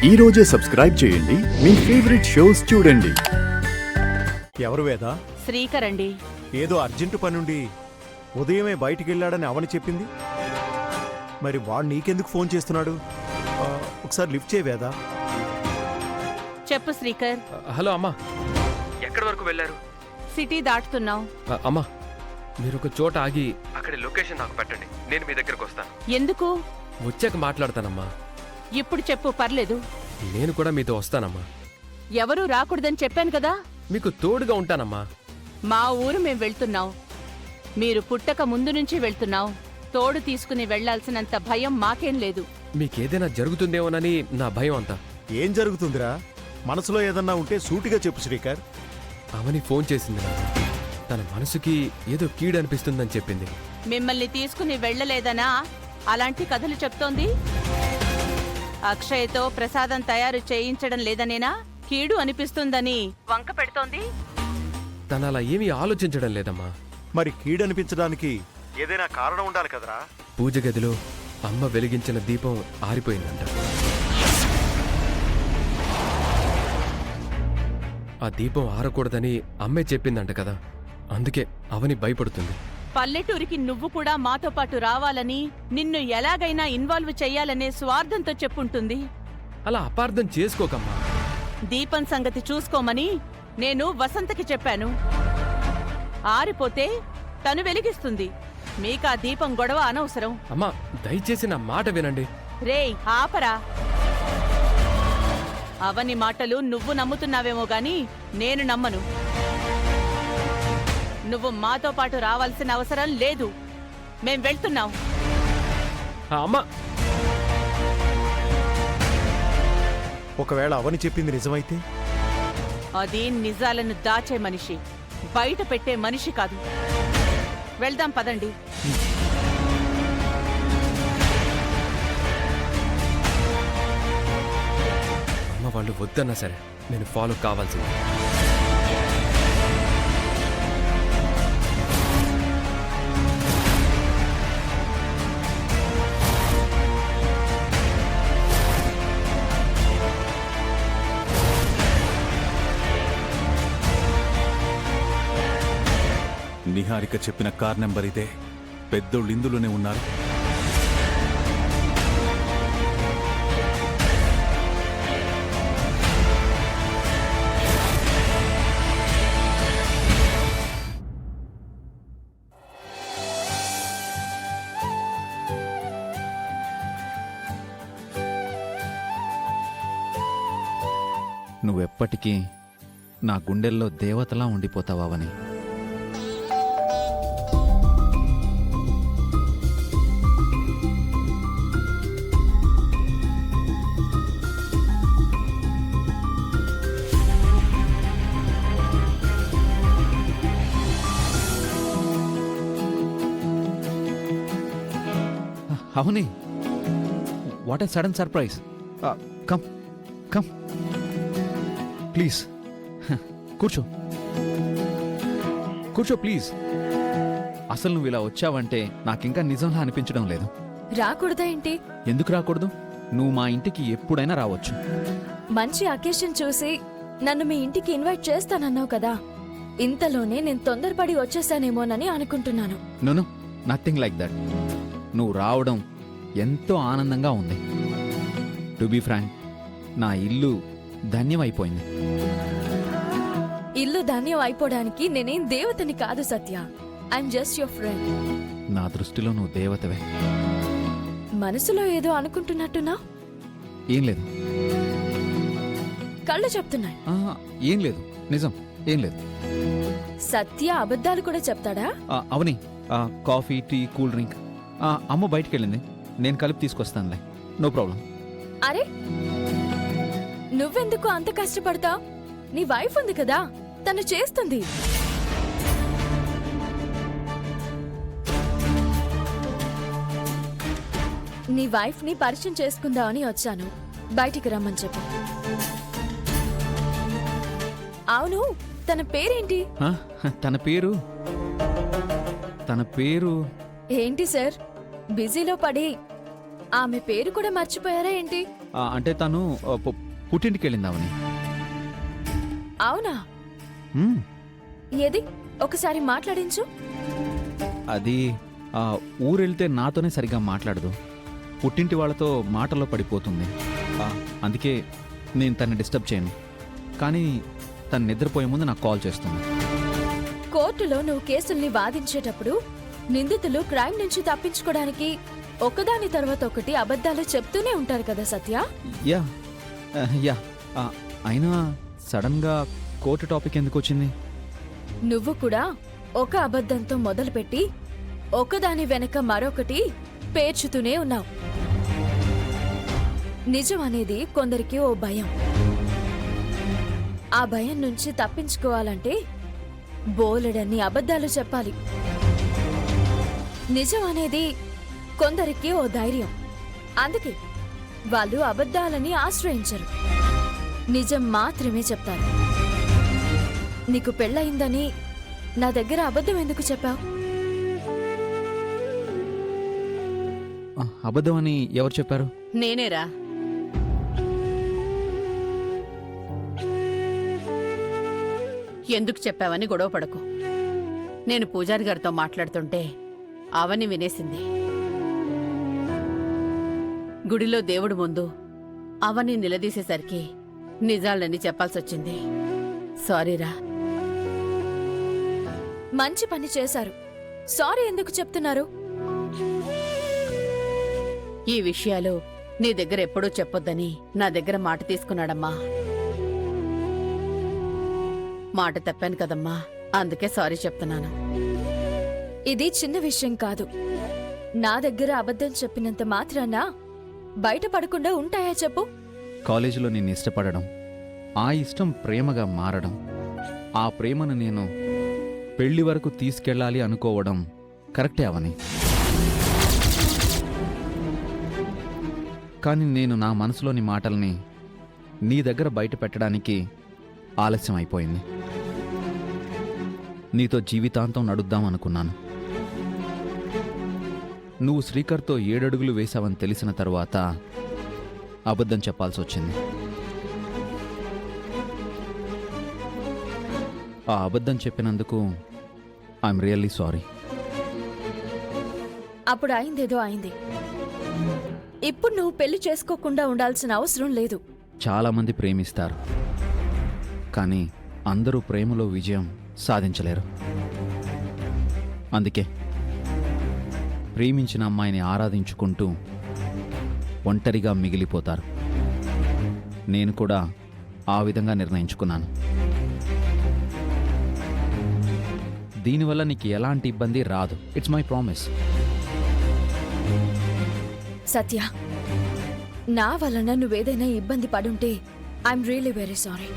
ఈ రోజే సబ్స్క్రైబ్ చేయండి మీ ఫేవరెట్ షోస్ చూడండి. ఎవరు వేద? శ్రీకర్ అండి. ఏదో అర్జెంటు పనుండి ఉదయమే బయటికి వెళ్ళాడని అవని చెప్పింది. మరి వాడు నీకెందుకు ఫోన్ చేస్తున్నాడు? ఒకసారి లిఫ్ట్ చేయి వేద. చెప్పు శ్రీకర్. హలో అమ్మా, ఎక్కడి వరకు వెళ్ళారు? సిటీ దాటుతున్నావు. అమ్మా, మీరు ఒక చోట ఆగి అక్కడి లొకేషన్ నాకు పెట్టండి, నేను మీ దగ్గరకు వస్తాను. ఎందుకు? వచ్చాక మాట్లాడతానమ్మా. ఇప్పుడు చెప్పు, పర్లేదు. నేను కూడా మీతో వస్తానమ్మా. ఎవరూ రాకూడదని చెప్పాను కదా. మీకు తోడుగా ఉంటానమ్మా. మా ఊరు మేం వెళ్తున్నాం. మీరు పుట్టక ముందు నుంచి వెళ్తున్నాం. తోడు తీసుకుని వెళ్లాల్సినంత భయం మాకేం లేదు. మీకేదైనా జరుగుతుందేమోనని నా భయం అంతా. ఏం జరుగుతుందిరా? మనసులో ఏదన్నా ఉంటే సూటిగా చెప్పు శ్రీకర్. అవని ఫోన్ చేసింది నాకు. తన మనసుకి ఏదో కీడనిపిస్తుందని చెప్పింది. మిమ్మల్ని తీసుకుని వెళ్లలేదనా అలాంటి కథలు చెప్తోంది? అక్షయ్తో ప్రసాదం తయారు చేయించడం లేదనేనా కీడు అనిపిస్తుందని వంక పెడుతోంది? తన అలా ఏమీ ఆలోచించడం లేదమ్మా. మరి కీడనిపించడానికి ఏదైనా కారణం ఉండాలి కదరా? పూజ గదిలో అమ్మ వెలిగించిన దీపం ఆరిపోయిందంట. ఆ దీపం ఆరకూడదని అమ్మే చెప్పిందంట కదా, అందుకే అవని భయపడుతుంది. పల్లెటూరికి నువ్వు కూడా మాతో పాటు రావాలని, నిన్ను ఎలాగైనా ఇన్వాల్వ్ చెయ్యాలనే స్వార్థంతో చెప్పుంటుంది. అలా అపార్థం చేసుకోకమ్మా. దీపం సంగతి చూసుకోమని నేను వసంతకి చెప్పాను. ఆరిపోతే తను వెలిగిస్తుంది. మీకా దీపం గొడవ అనవసరం. అమ్మా, దయచేసి నా మాట వినండి. రేయ్ ఆపరా. అవని మాటలు నువ్వు నమ్ముతున్నావేమో గాని నేను నమ్మను. నువ్వు మాతో పాటు రావాల్సిన అవసరం లేదు. మేం వెళ్తున్నాం. అమ్మా, ఒకవేళ అవని చెప్పింది నిజమైతే? అది నిజాలను దాచే మనిషి, బయట పెట్టే మనిషి కాదు. వెళ్దాం పదండి. అమ్మ వాళ్ళు వద్దన్నా సరే నేను ఫాలో కావాల్సింది. నిహారిక చెప్పిన కార్ నెంబర్ ఇదే. పెద్దోళ్ళు ఇందులోనే ఉన్నారు. నువ్వెప్పటికీ నా గుండెల్లో దేవతలా ఉండిపోతావని. అవునే, what a sudden surprise. Come come please. కూర్చో కూర్చో ప్లీజ్. అసలు నువ్వు ఇలా వచ్చావంటే నాకింకా నిజంలా అనిపించడం లేదు. రాకూడదా ఏంటి? ఎందుకు రాకూడదు? నువ్వు మా ఇంటికి ఎప్పుడైనా రావచ్చు. మంచి అకేషన్ చూసి నన్ను మీ ఇంటికి ఇన్వైట్ చేస్తానన్నావు కదా, ఇంతలోనే నేను తొందరపడి వచ్చేసానేమోనని అనుకుంటున్నాను. No, nothing like that. నువ్వు రావడం ఎంతో ఆనందంగా ఉంది. టు బీ ఫ్రాంక్, నా ఇల్లు ధన్యమైపోయింది. ఇల్లు ధన్యం అయిపోవడానికి నేనేం దేవతని కాదు Satya. I'm just your friend. నా దృష్టిలో నువ్వు దేవతవే. మనసులో ఏదో అనుకుంటున్నట్టున్నా? ఏం లేదు. కళ్ళు చెప్తున్నాయి. ఏం లేదు, నిజం ఏం లేదు. సత్య అబద్ధాలు కూడా చెప్తాడా? అవని, కాఫీ, టీ, కూల్ డ్రింక్. అమ్మ బయటికి వెళ్ళింది, నేను కలిపి తీసుకొస్తానులే. No problem. అరే, నువ్వెందుకు అంత కష్టపడతావు? నీ వైఫ్ ఉంది కదా, తను చేస్తుంది. నీ వైఫ్ ని పరిచయం చేసుకుందామని వచ్చాను. బయటికి రమ్మని చెప్పు. అవును, తన పేరేంటి? తన పేరు ఏంటి సార్, బిజీలో పడి ఆమె పేరు కూడా మర్చిపోయారా ఏంటి? అంటే తను పుట్టింటికి వెళ్ళిందామని. అవునా? ఏది ఒకసారి మాట్లాడించు. అది ఊరెళ్తే నాతోనే సరిగ్గా మాట్లాడదు. పుట్టింటి వాళ్ళతో మాటల్లో పడిపోతుంది. అందుకే నేను తన్ని డిస్టర్బ్ చేయను. కానీ తను నిద్రపోయే ముందు నాకు కాల్ చేస్తుంది. కోర్టులో నువ్వు కేసుల్ని వాదించేటప్పుడు నిందితులు క్రైమ్ నుంచి తప్పించుకోవడానికి ఒకదాని తర్వాత ఒకటి అబద్ధాలు చెప్తూనే ఉంటారు కదా సత్య. యా యా అయినా సడన్గా కోర్టు టాపిక్ ఎందుకు వచ్చింది? నువ్వు కూడా ఒక అబద్ధంతో మొదలుపెట్టి ఒకదాని వెనక మరొకటి పేర్చుతూనే ఉన్నావు. నిజం అనేది కొందరికి ఓ భయం. ఆ భయం నుంచి తప్పించుకోవాలంటే బోలెడన్ని అబద్ధాలు చెప్పాలి. నిజం అనేది కొందరికి ఓ ధైర్యం. అందుకే వాళ్ళు అబద్ధాలని ఆశ్రయించరు, నిజం మాత్రమే చెప్తారు. నీకు పెళ్ళయిందని నా దగ్గర అబద్ధం ఎందుకు చెప్పావు? అబద్ధం అని ఎవరు చెప్పారు? నేనేరా. ఎందుకు చెప్పావని గొడవ పడకు. నేను పూజారి గారితో మాట్లాడుతుంటే అవని వినేసింది. గుడిలో దేవుడు ముందు అవని నిలదీసేసరికి నిజాలని చెప్పాల్సొచ్చింది. సారీరా. మంచి పని చేశారు. సారీ ఎందుకు చెప్తున్నారు? ఈ విషయాలు నీ దగ్గర ఎప్పుడూ చెప్పొద్దని నా దగ్గర మాట తీసుకున్నాడమ్మా. మాట తప్పాను కదమ్మా, అందుకే సారీ చెప్తున్నాను. ఇది చిన్న విషయం కాదు. నా దగ్గర అబద్ధం చెప్పినంత మాత్రాన బయటపడకుండా ఉంటాయా చెప్పు? కాలేజీలో నిన్ను ఇష్టపడడం, ఆ ఇష్టం ప్రేమగా మారడం, ఆ ప్రేమను నేను పెళ్లి వరకు తీసుకెళ్ళాలి అనుకోవడం కరెక్టే అవని. కానీ నేను నా మనసులోని మాటల్ని నీ దగ్గర బయట పెట్టడానికి ఆలస్యం అయిపోయింది. నీతో జీవితాంతం నడుద్దాం అనుకున్నాను. నువ్వు శ్రీకర్తో 7 అడుగులు వేశావని తెలిసిన తరువాత అబద్ధం చెప్పాల్సి వచ్చింది. ఆ అబద్ధం చెప్పినందుకు ఐఎమ్ రియల్లీ సారీ. అప్పుడు అయిందేదో అయింది. ఇప్పుడు నువ్వు పెళ్లి చేసుకోకుండా ఉండాల్సిన అవసరం లేదు. చాలామంది ప్రేమిస్తారు, కానీ అందరూ ప్రేమలో విజయం సాధించలేరు. అందుకే ప్రేమించిన అమ్మాయిని ఆరాధించుకుంటూ ఒంటరిగా మిగిలిపోతారు. నేను కూడా ఆ విధంగా నిర్ణయించుకున్నాను. దీనివల్ల నీకు ఎలాంటి ఇబ్బంది రాదు. It's my promise. సత్య, నా వలన నువ్వేదైనా ఇబ్బంది పడుంటే ఐఎమ్ రియల్లీ వెరీ సారీ.